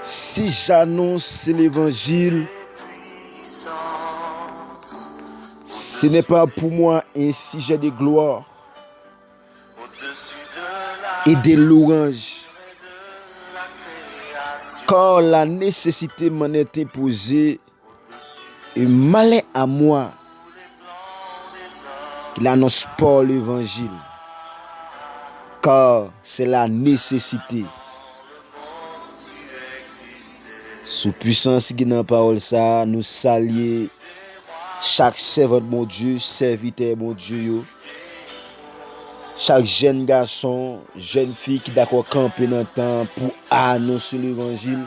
Si j'annonce l'évangile, ce n'est pas pour moi un sujet de gloire et de louange, car la nécessité m'en est imposée et malin à moi qu'il n'annonce pas l'évangile, car c'est la nécessité. Sous puissance qui dans la parole ça, nous saluons chaque servant de mon Dieu, serviteur mon Dieu, chaque jeune garçon, jeune fille qui d'accord camper dans le temps pour annoncer l'évangile.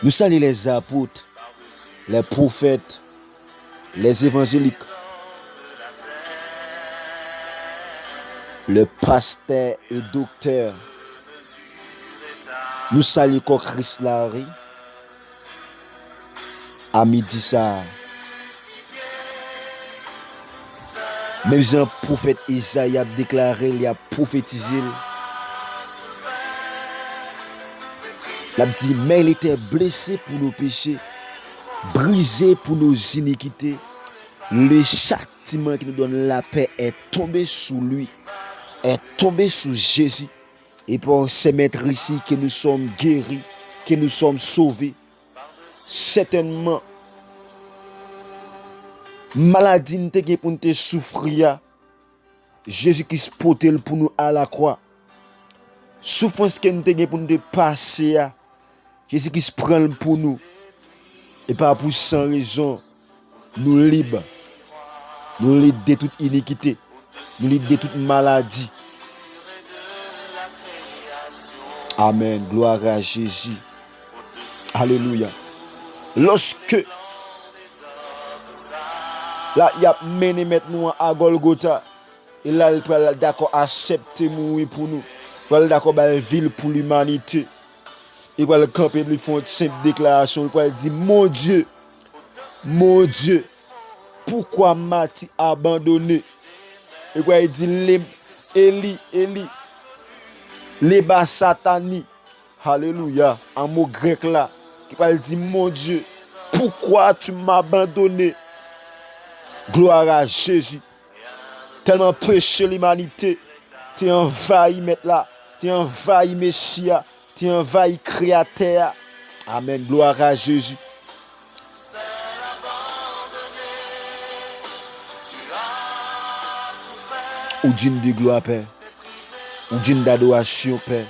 Nous saluons les apôtres, les prophètes, les évangéliques, le pasteur et docteur. Nous saluons Christ Larry à midi ça. Même si un prophète Isaïe a déclaré, il a prophétisé. Il a dit, mais il était blessé pour nos péchés, brisé pour nos iniquités. Le châtiment qui nous donne la paix est tombé sous lui, est tombé sous Jésus. Et pour ces maîtres ici que nous sommes guéris, que nous sommes sauvés. Certainement, maladie nous te pour nous souffrir. Jésus-Christ porte pour nous à la croix. Souffrance que nous te pour nous passer. Jésus-Christ prend pour nous. Et pas pour sans raison, nous libres. Nous libres de toute iniquité. Nous libres de toute maladie. Amen. Gloire à Jésus. Alléluia. Lorsque là, il a mené maintenant à Golgotha, et là, il peut d'accord accepter mourir pour nous. Il peut d'accord la ville pour l'humanité. Il peut camper, lui font une simple déclaration. Il peut dire, mon Dieu, pourquoi m'as-tu abandonné? Il peut dire, Eli, Leba Satani, alléluia, un mot grec là, qui parle dit, mon Dieu, pourquoi tu m'as abandonné? Gloire à Jésus. Tellement péché l'humanité, tu es envahi maintenant, tu es envahi Messia, tu es envahi Créateur. Amen, gloire à Jésus. Ou d'une de gloire, Père. Ou d'une d'adoration, Père.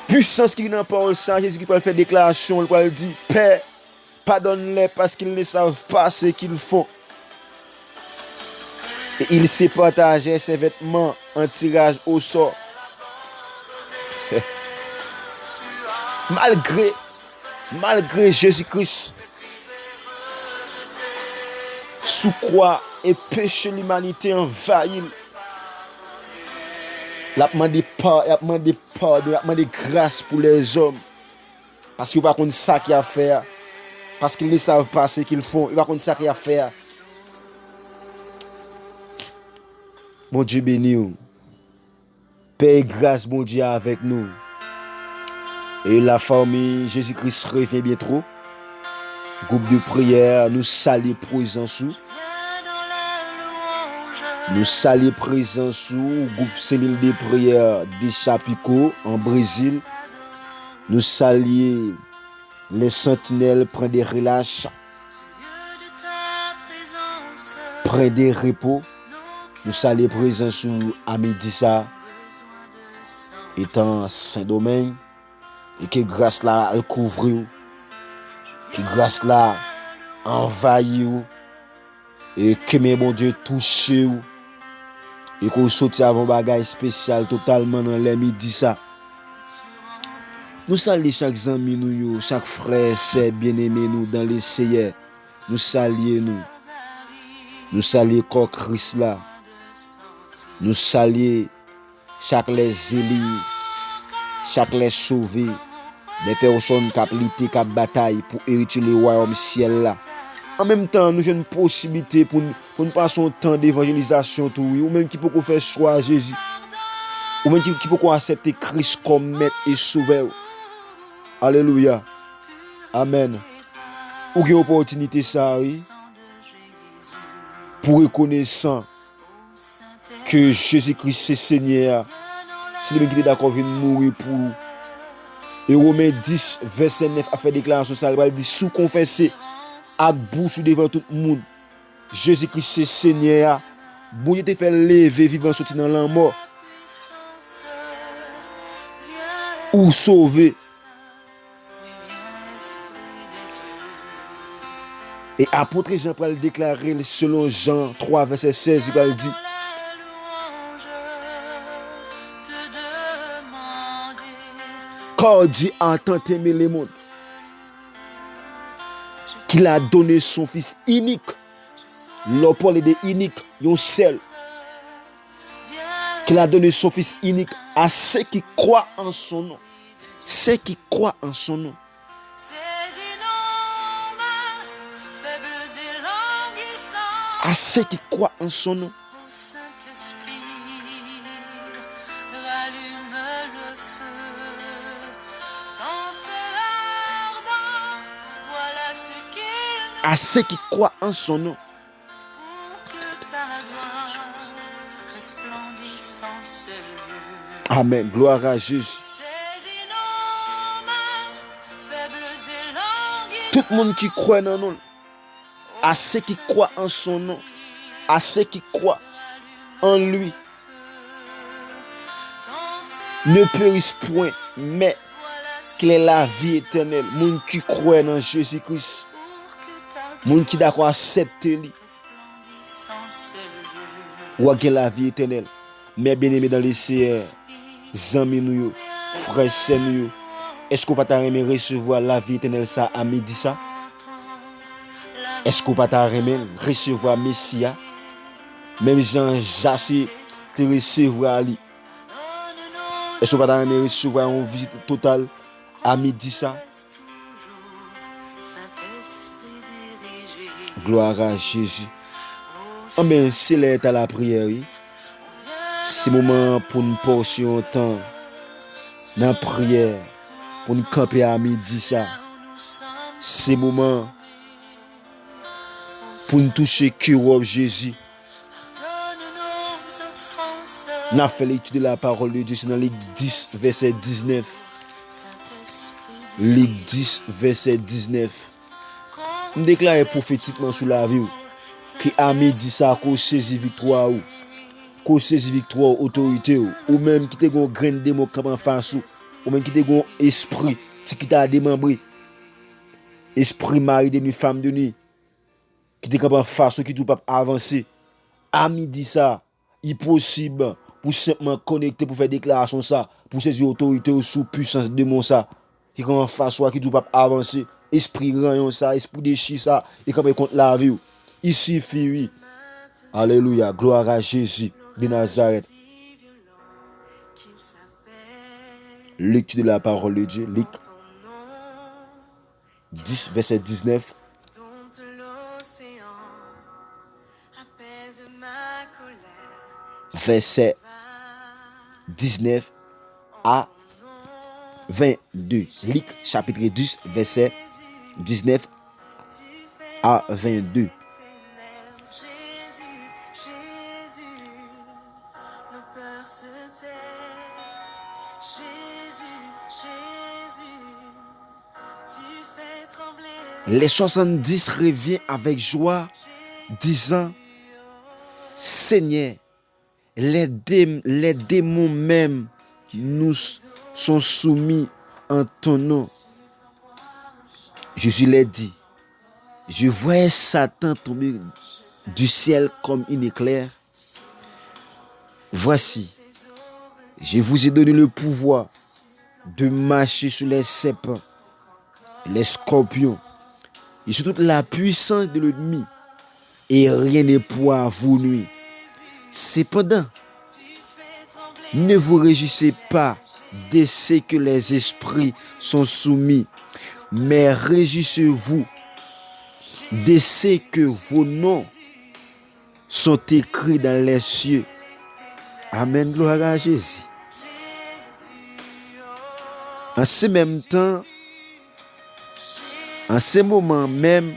Puissance qui n'a pas parole ça, Jésus qui peut faire déclaration, il peut dire, Père, pardonne-les parce qu'ils ne savent pas ce qu'ils font. Et il s'est partagé ses vêtements en tirage au sort. Malgré Jésus-Christ, sous quoi et péché l'humanité envahit. Il a demandé pardon, il a demandé grâce pour les hommes. Parce qu'ils ne savent pas ça qu'il y a à faire. Parce qu'ils ne savent pas ce qu'ils font. Ils ne savent pas ça qu'il y a à faire. Mon Dieu béni nous. Paix et grâce, mon Dieu, avec nous. Et la famille Jésus-Christ revient bientôt. Groupe de prière, nous saluons présence. Nous saluons présence sous groupe cellule de prière de Chapico en Brésil. Nous saluons les sentinelles prennent des relâches, prennent des repos. Nous saluons présence sous Amidissa étant Saint-Domingue et que grâce là elle couvre, que grâce là envahit et que mes bon Dieu touche et qu'on sorti avant bagage spécial totalement dans les midi ça. Nous saluons chaque ami nous, chaque frère, sœur bien-aimé nous dans les Seigneur. Nous saluons nous. Nous saluons corps Christ là. Nous saluons chaque les élus, chaque les sauvés, des personnes qui ont lutté, qui ont bataille pour hériter le royaume ciel là. En même temps, nous avons une possibilité pour nous passer un temps d'évangélisation, tout, ou même qui peut faire choix à Jésus, ou même qui peut accepter Christ comme maître et sauveur. Alléluia. Amen. Ou une opportunité ça, oui, pour reconnaître que Jésus-Christ c'est Seigneur. C'est lui qui est d'accord de mourir pour nous. Et Romains 10, verset 9 a fait déclaration ça. Il dit sous confesser à bouche devant tout le monde. Jésus-Christ c'est Seigneur. Bon Dieu te fait lever vivant sorti dans la mort. Ou sauver. Et apôtre Jean va le déclarer selon Jean 3, verset 16, il va le dire. Quand Dieu a tant aimé le monde, qu'il a donné son fils unique. L'on parle de unique, yon seul. Qu'il a donné son fils unique à ceux qui croient en son nom. Ceux qui croient en son nom. À ceux qui croient en son nom. À ceux qui croient en son nom. Amen. Gloire à Jésus. Tout le monde qui croit en nous, à ceux qui croient en son nom, à ceux qui croient en lui, ne périssent point, mais qu'il ait la vie éternelle. Monde qui croit en Jésus-Christ, monde qui d'accord accepter lui, ou a la vie éternelle. Mais bien aimé dans les Seigneur, amis nous, frères sœurs nous, est-ce qu'on peut aimer recevoir la vie éternelle ça à midi ça? Est-ce qu'on peut aimer recevoir Messia? Même Jean-Jacques te recevoir lui. Est-ce qu'on peut aimer recevoir une visite totale à midi ça? Gloire à Jésus. Amen. C'est l'heure à la prière. C'est le moment pour nous passer un temps dans la prière, pour nous camper à midi ça. C'est le moment pour nous toucher le cœur de Jésus. Nous avons fait l'étude de la parole de Dieu, c'est dans Luc 10, verset 19. Luc 10, verset 19. Nous déclarons prophétiquement sur la vie que à midi ça, qu'on saisit victoire, qu'on saisit victoire, autorité, ou même qui te gon grain de démon en face, ou même qui te gon esprit, qui t'a démembré, esprit mari de nuit, femme de nuit, qui te en face, qui tout pas avancer. À midi ça, il est possible pour simplement connecter, pour faire déclaration ça, pour saisir autorité sous puissance de mon ça, qui en face, qui tout pas avancer. Esprit rayon ça, esprit déchi ça, et comme contre la vie. Il suffit, oui. Alléluia, gloire à Jésus de Nazareth. Lecture de la parole de Dieu, Luc 10, verset 19. Verset 19 à 22. Luc chapitre 10, verset 19 à 22. Les 70 reviennent avec joie, disant, Seigneur, les démons même nous sont soumis en ton nom. Jésus leur dit, je voyais Satan tomber du ciel comme une éclair. Voici, je vous ai donné le pouvoir de marcher sur les serpents, les scorpions, et sur toute la puissance de l'ennemi, et rien ne pourra vous nuire. Cependant, ne vous réjouissez pas de ce que les esprits sont soumis, mais réjouissez-vous de ce que vos noms sont écrits dans les cieux. Amen, gloire à Jésus. En ce même temps, en ce moment même,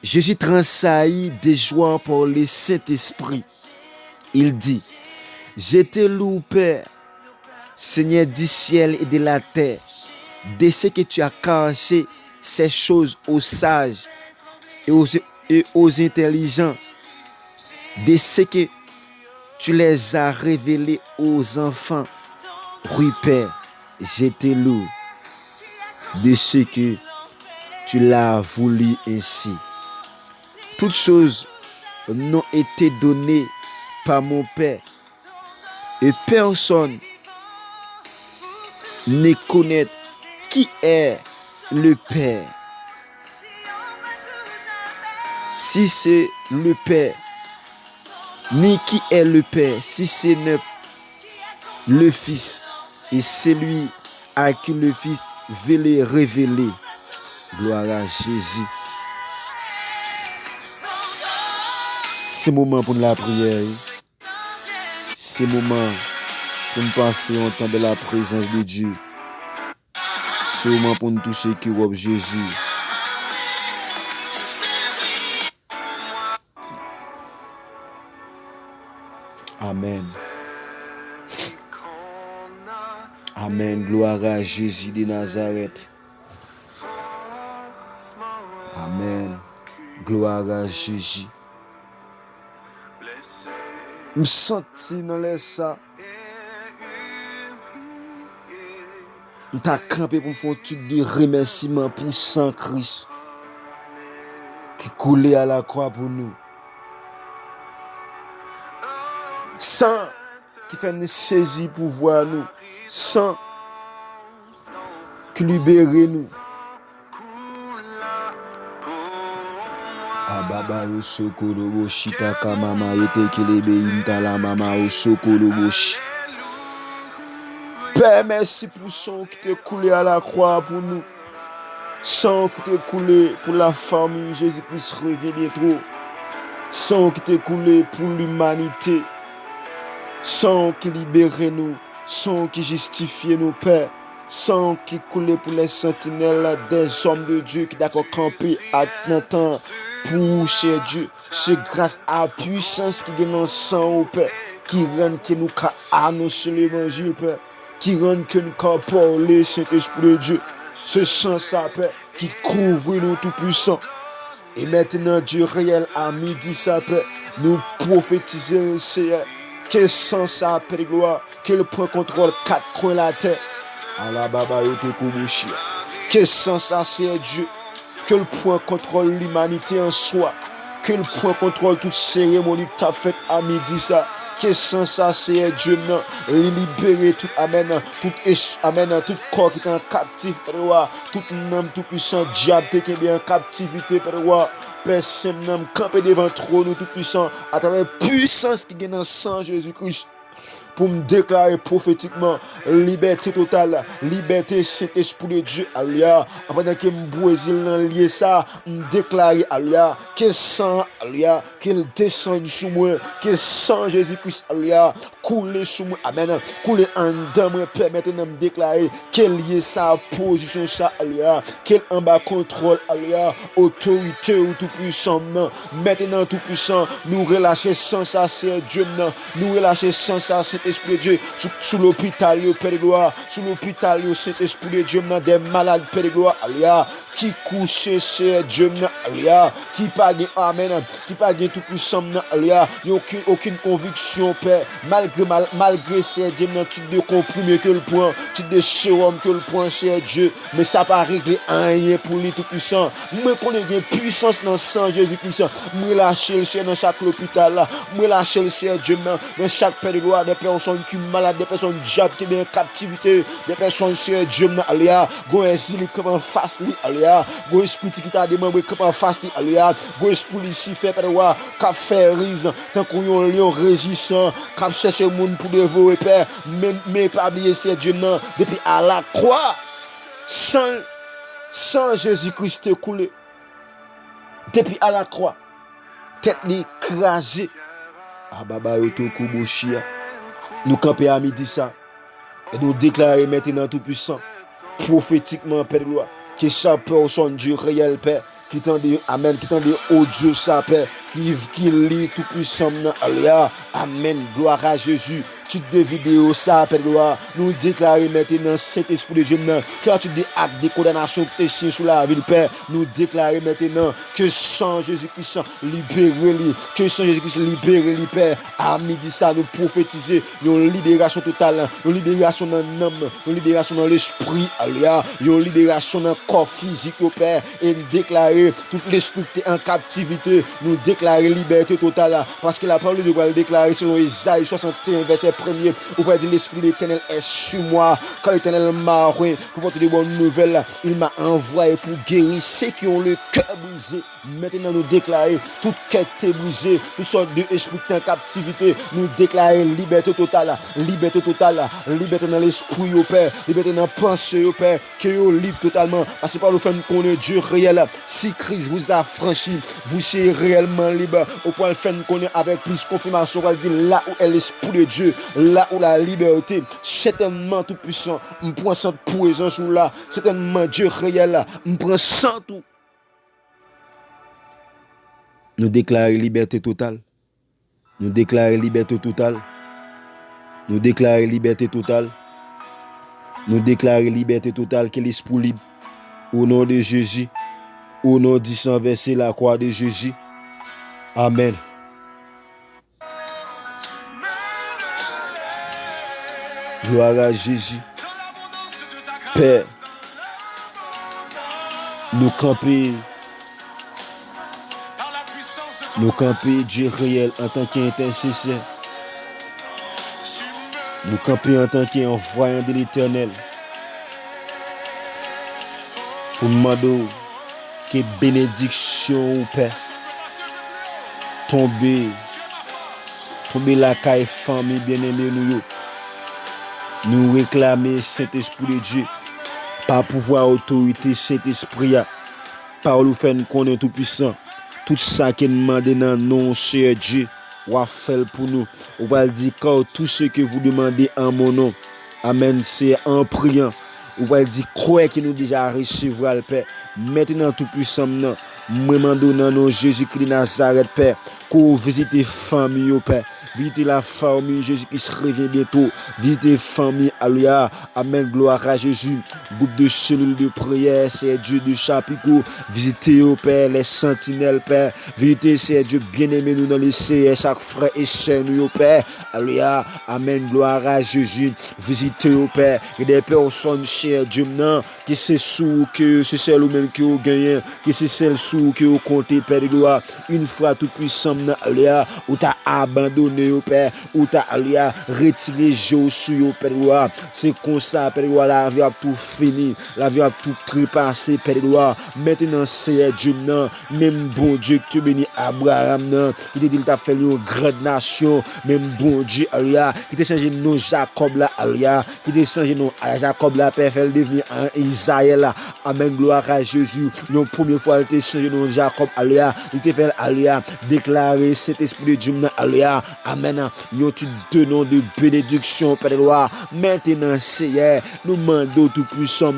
Jésus tressaillit de joie par le Saint-Esprit. Il dit, je te loue, Père, Seigneur du ciel et de la terre, de ce que tu as caché ces choses aux sages et aux intelligents, de ce que tu les as révélés aux enfants. Oui, Père, je te loue de ce que tu l'as voulu ainsi. Toutes choses n'ont été données par mon Père, et personne ne connaît qui est le Père. Si c'est le Père, ni qui est le Père, si ce n'est le Fils, et celui à qui le Fils veut le révéler. Gloire à Jésus. C'est moment pour la prière. C'est moment pour nous passer en temps de la présence de Dieu. C'est moment pour nous toucher qui robe Jésus. Amen. Amen. Gloire à Jésus de Nazareth. Amen. Gloire à Jésus. Me senti dans les ça. M'ta campé pour faire tout de remerciements pour Saint Christ qui coulait à la croix pour nous. Sang qui fait nous saisir pour voir nous. Sang qui libère nous. Ababa yo sokolo boshi taka mama yote kelebe intala mama yo sokolo boshi. Père, merci pour sang qui t'est coulé à la croix pour nous. Sang qui t'est coulé pour la famille Jésus-Christ revient bientôt. Sang qui t'est coulé pour l'humanité. Sang qui libère nous. Sang qui justifie nos pères. Sang qui coulait pour les sentinelles des hommes de Dieu qui d'accord camper à temps pour cher Dieu. C'est grâce à la puissance qui est dans le sang au Père qui rend que nous annoncer l'évangile, Père. Qui rend que nous parler Saint-Esprit de Dieu. Ce sang, ça, Père, qui couvre nous tout puissants. Et maintenant, Dieu réel, à midi, ça, Père, nous prophétiser, Seigneur. Quel sang, ça, Père de gloire, quel point contrôle, 4 coins de la terre. Allah baba yo te koboshi. Quel sens ça c'est Dieu? Quel point contrôle l'humanité en soi? Quel point contrôle toute cérémonie que tu as faite à midi ça? Quel sens ça c'est Dieu non? Libérer tout amen, tout corps qui est en captif, tout nom tout puissant diable qui est bien en captivité, personne n'a campé devant trône tout puissant à travers la puissance qui est dans le sang Jésus-Christ. Pour me déclarer prophétiquement liberté totale, liberté Saint-Esprit de Dieu, alléluia. Pendant que me Brésil dans lié ça, me déclarer alléluia, que sang alléluia, qu'il descende sur moi, que sang Jésus-Christ alléluia, couler sur moi, amen, couler en dedans me permettre de me déclarer qu'il lié ça position ça alléluia, qu'il en bas contrôle alléluia, autorité ou tout puissant maintenant tout puissant, nous relâcher sans ça c'est Dieu nous relâcher sans ça c'est Esprit de Dieu, sous l'hôpital, Père de gloire, sous l'hôpital, Saint-Esprit de Dieu, des malades, Père de gloire, alléluia, qui couche chez Dieu, alléluia, qui pague, amen, qui pague tout puissant, alléluia, il n'y a aucune conviction, Père, malgré ces Dieu, tu te comprimes que le point, tu te sérum que le point, chez Dieu, mais ça pas régler rien pour lui tout puissant, moi connais une puissance dans le sang Jésus-Christ, moi lâcher le ciel dans chaque hôpital, là, moi lâcher le ciel Dieu, dans chaque Père de gloire, des personnes qui sont malades, des personnes diables qui sont en captivité, des personnes sur Dieu, alléluia, go exil comme en face, alléluia, go esprit qui t'a demandé comme en face, alléluia, go esprit ici fait par roi, qu'a fait rise, tant qu'on y a un lion régissant, qu'a cherché le monde pour dévorer, Père, mais pas oublier c'est Dieu, depuis à la croix, sans Jésus-Christ coulé. Depuis à la croix, tête li écrasée. Ah baba yo to koubochia. Nous camper à midi ça. Et nous déclarer maintenant tout puissant, prophétiquement, Père de gloire, que chaque personne Dieu réel, Père, qui tendait, Amen, qui tendait au Dieu, ça, Père, qui lit tout puissant, Alléluia, Amen, gloire à Jésus. Toutes de vidéos, ça, Père de gloire, nous déclarer maintenant cet esprit de Dieu, quand tu dis acte de condamnation que tu sur la ville, Père, nous déclarer maintenant que sans Jésus-Christ, libérez-les, que sans Jésus-Christ, libérez-les, Père, à midi ça, nous prophétiser, une libération totale, une libération dans l'âme, une libération dans l'esprit, alléluia, une libération dans le corps physique, Père, et nous déclarer tout l'esprit en captivité, nous déclarer liberté totale, parce que la parole de Dieu va le déclarer selon Isaïe 61, verset premier, vous pouvez dire l'esprit de l'Éternel est sur moi, quand l'Éternel m'a envoyé pour porter de bonnes nouvelles, il m'a envoyé pour guérir ceux qui ont le cœur brisé. Maintenant nous déclarer toute quête brisée, toutes sortes d'esprits en captivité, nous déclarer liberté totale, liberté totale, liberté dans l'esprit au Père, liberté dans la pensée au Père, que vous libre totalement, parce que par le fait qu'on est Dieu réel, si Christ vous a franchi, vous serez réellement libre, au point le fait qu'on est avec plus confirmation, on va dire là où est l'esprit de Dieu, là où la liberté, certainement tout puissant, on prend cette présence là, certainement Dieu réel, on prend sans tout. Nous déclarons liberté totale. Nous déclarons liberté totale. Nous déclarons liberté totale. Nous déclarons liberté totale que l'esprit libre. Au nom de Jésus. Au nom du sang versé la croix de Jésus. Amen. Gloire à Jésus. Père, nous camper. Nous camper Dieu réel en tant qu'intercesseur. Nous camper en tant qu'envoyant de l'Éternel. Pour demander que bénédiction, Père, tomber la caille famille bien-aimée nous. Nous réclamer cet esprit de Dieu. Par pouvoir, autorité, cet esprit, par le fait qu'on est tout puissant. Tout ça qui demande dans nom, cher Dieu, ou à faire pour nous. On va dire que tout ce que vous demandez en mon nom, amen, c'est en priant. On va dire croire que nous déjà recevoir le Père. Maintenant tout puissant, moi demandons dans nom Jésus-Christ Nazareth, Père, qu'on visite famille, Père. Visitez la famille, Jésus-Christ revient bientôt. Visitez famille, alléluia. Amen, gloire à Jésus. Groupe de cellules de prière, c'est Dieu de chapitre. Visitez au Père, les sentinelles, Père. Visitez, c'est Dieu bien-aimé nous dans les CR, chaque frère et sœur nous, au Père. Alléluia. Amen, gloire à Jésus. Visitez au Père. Et des personnes, cher Dieu, non, que c'est sous que c'est celle ou même qui ont gagné, que c'est celle sous qui ont compté, Père de gloire. Une fois tout puissant, alléluia, où t'as abandonné au Père, où t'as alléluia, retiré Josué au Père de gloire. C'est comme ça, Père de gloire, la vie a tout fini, la vie a tout trépassé, Père de gloire. Maintenant, c'est Dieu, non, même bon Dieu que tu bénis Abraham, non, qui te dit qu'il t'a fait une grande nation, même bon Dieu, alléluia, qui t'a changé nom Jacob là, alléluia, qui t'a changé nom Jacob là, Père, fait devenir un Israël là. Amen, gloire à Jésus. Une première fois, il t'a changé nom Jacob, alléluia, il t'a fait, alléluia, déclarer cet esprit de Dieu, alléluia, amen. Nous te donnons de bénédiction, Père de gloire. Maintenant, Seigneur, nous demandons tout puissant,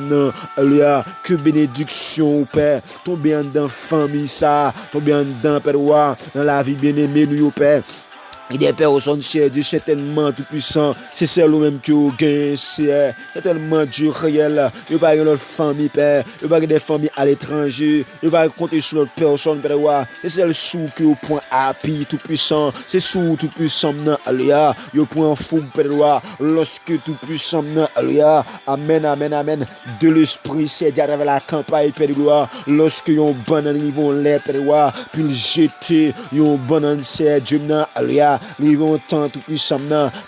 alléluia, que bénédiction, Père, tombe bien dans la famille, ça, tombe bien dans, Père de gloire, dans la vie bien-aimée, nous, Père. Il y a des personnes, cher Dieu, c'est tellement tout puissant. C'est celle-là qui a gagné, c'est tellement Dieu réel. Il n'y a pas de famille, Père. Il n'y a pas de famille à l'étranger. Il n'y a pas de compter sur l'autre personne, Père. C'est celle sous qui au point appui, tout puissant. C'est sous tout puissant, alléluia. Il y a point fou, Père. Lorsque tout puissant, alléluia. Amen, amen, amen. De l'esprit, c'est déjà avec la campagne, Père. Lorsque yon banane, ils vont l'air, Père. Puis jeter yon banane, c'est Dieu, alléluia. les vont tant tout puissant,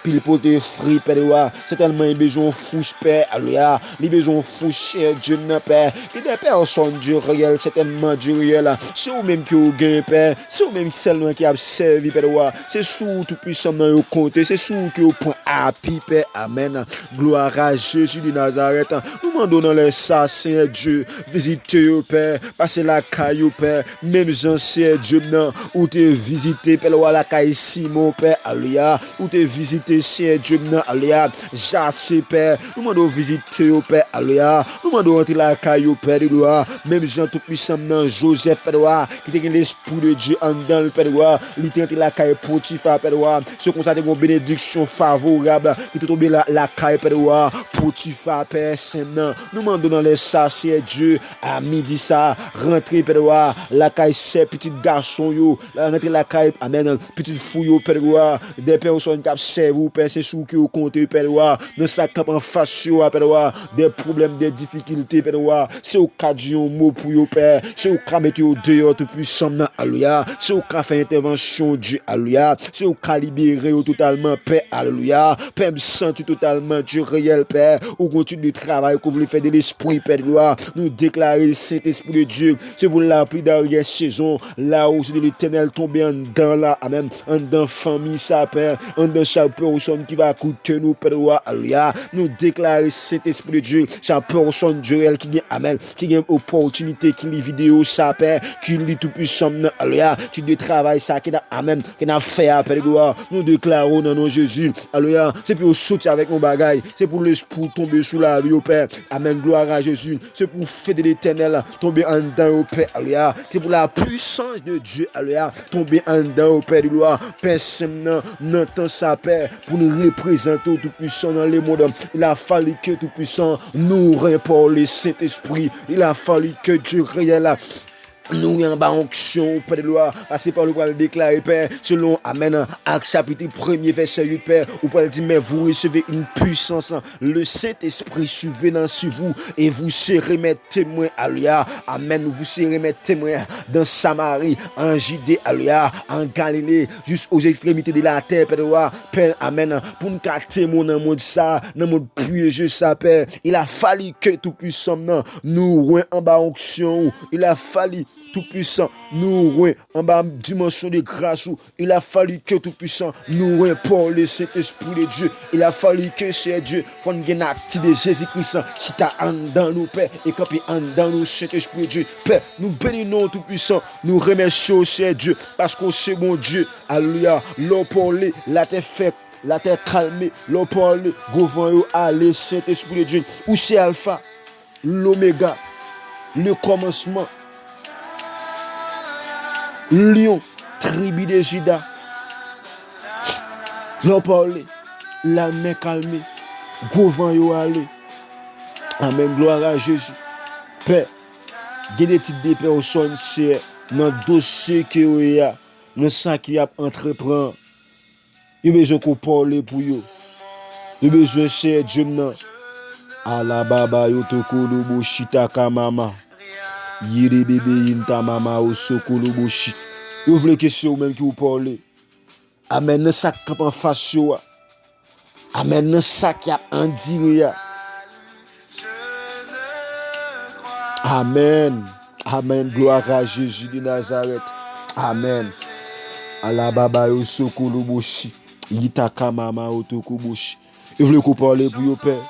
pile pour te fruits, Père, certainement, il besoin fouche, Père, alléluia, il besoin fouche, Dieu, Père, qui n'est pas son Dieu réel, certainement Dieu réel, c'est vous-même qui vous gagnez, Père, c'est vous-même seulement qui a servi, Père, c'est sous tout puissant dans le compte, c'est sous qui vous point happy, Père, amen, gloire à Jésus de Nazareth, nous demandons dans les ça, Seigneur Dieu, visitez, Père, passez la caillou, Père, même anciens Dieu, ou te visiter, Père, la caille Simon, Père, alléluia, ou te visiter, Seigneur Dieu, alléluia, Jassé, Père, nous demandons visiter, Père, alléluia, nous demandons entrer la caillou, Père, même Jean tout-puissant, Joseph, Père, qui était l'esprit de Dieu en dans le Père, il était entré la caille Potiphar, Père, ce qu'on s'attend une bénédiction favorable, qui te tombe la caille, Père, Potiphar, Père, Saint-Nom, nous demandons dans les sacrés Dieu, à midi ça, rentrer, Père, la caille, ces petits garçons, rentrer la caille, amen, petite fouille, Père, des personnes qui servent, Père, c'est sous qui vous comptez, Père, dans sa camp en face, Père, des problèmes, des difficultés, Père, c'est au cas du mot pour vous, Père, c'est au cas mettre au dehors tout puissant, alléluia, c'est au cas faire intervention, Dieu, alléluia, c'est au cas libérer totalement, Père, alléluia, Père, me sentir totalement Dieu réel, Père, au continue de travail que vous voulez faire de l'esprit, Père, nous déclarer Saint-Esprit de Dieu, c'est vous l'appli d'arrière saison, là où c'est de l'éternel tomber en dedans là, amen, en dedans famille, ça, Père, en dedans chaque personne qui va écouter nous, Père, alléluia, nous déclarer Saint-Esprit de Dieu, chaque personne Dieu qui gagne, amen, qui gagne opportunité, qui lit vidéo, ça, Père, qui lit tout puissant, alléluia, qui de travail, ça, qui a, amen, qui a fait, Père, nous déclarons dans nos Jésus, alléluia, c'est pour sauter avec nos bagailles, c'est pour l'esprit tomber sous la vie, au Père, amen, gloire à Jésus, c'est pour faire de l'éternel tomber en dedans, au Père, alléluia, c'est pour la puissance de Dieu, alléluia, tomber en dedans, au Père, gloire, Père, n'entend sa Père, pour nous représenter tout puissant dans le monde, il a fallu que tout puissant nous répond le Saint-Esprit, il a fallu que Dieu réel nous en bas onction, Père de loi, passer par le droit de déclarer, Père, selon, amen, Actes chapitre 1er, verset 8, Père, où Paul dit, mais vous recevez une puissance, le Saint-Esprit survenant sur vous, et vous serez mes témoins, alléluia, amen, vous serez mes témoins dans Samarie, en Judée, alléluia, en Galilée, jusqu'aux extrémités de la terre, Père de loi, Père, amen, pour nous témoigner dans le monde ça, dans le monde piégeux ça, Père, il a fallu que tout puissant, nous en bas onction, il a fallu tout puissant, nous en bas dimension de grâce, il a fallu que tout puissant, nous pour le Saint-Esprit de Dieu, il a fallu que c'est Dieu, faut nous acte de Jésus-Christ, si tu as en dans nous, Père, et quand il en dans nous, Saint-Esprit de Dieu, Père, nous bénissons tout puissant, nous remercions c'est Dieu, parce que c'est bon Dieu, alléluia, l'eau pour la terre faite, la terre calmée, l'eau pour le gouvernement, allez, Saint-Esprit de Dieu, où c'est Alpha, l'Oméga, le commencement, Lion, tribu de Juda, l'on parle, la main calmée, gouverne yo aller. Amen, gloire à Jésus. Père, il y a des petites personnes, c'est dans le dossier que vous avez, dans ça qui a entreprendre. Il y a besoin qu'on parle pour vous. Il y a besoin de Dieu maintenant. Ala baba yo tokolo bo shita kamama. Yiri bébé inta mama o sokolo bo shi. Vous voulez que c'est vous-même qui vous parlez. Amen, dans ça qui en face yo. Amen, dans ça qui a en dire. Amen. Amen, gloire à Jésus de Nazareth. Amen. Ala baba yo sokolo bo shi. Yita kamama o toko bo shi. Vous voulez qu'on parle pour vous, Père.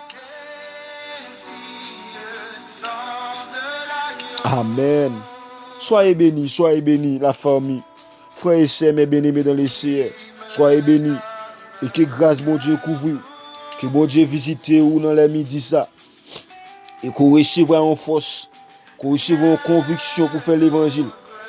Amen. Soyez bénis, la famille. Frères et sœurs, mes bien-aimés dans les cieux. Soyez bénis. Et que grâce, bon Dieu, couvre. Que bon Dieu visite vous dans les midi ça. Et qu'on recevra en force. Qu'on recevra en conviction pour faire l'évangile.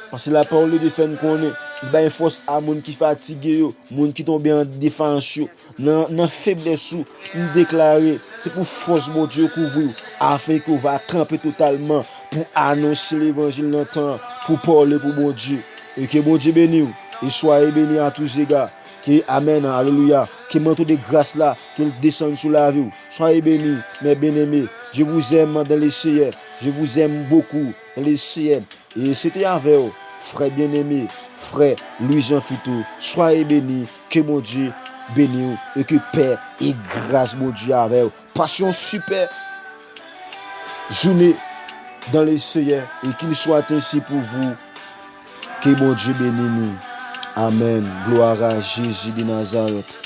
Parce que la parole de faire nous connaît. Il y a une force à moun qui fatigué, moun qui tombe en défense, dans faiblesse, nous déclarer, c'est pour force mon Dieu couvrir, afin qu'on va camper totalement pour annoncer l'évangile dans le temps, pour parler pour mon Dieu. Et que bon Dieu bénisse, et soyez bénis à tous les gars. Que amen, alléluia, que manteau de grâce là, qu'il descende sur la vie. Soyez bénis, mes bien-aimés. Je vous aime dans les cieux. Je vous aime beaucoup dans les cieux. Et c'était avec vous, frère bien-aimé, frère Louis-Jean Fito. Soyez bénis. que mon Dieu bénisse et que paix et grâce, mon Dieu, avec vous. Passion super journée dans les Seigneur et qu'il soit ainsi pour vous. Que mon Dieu bénisse nous. Amen. Gloire à Jésus de Nazareth.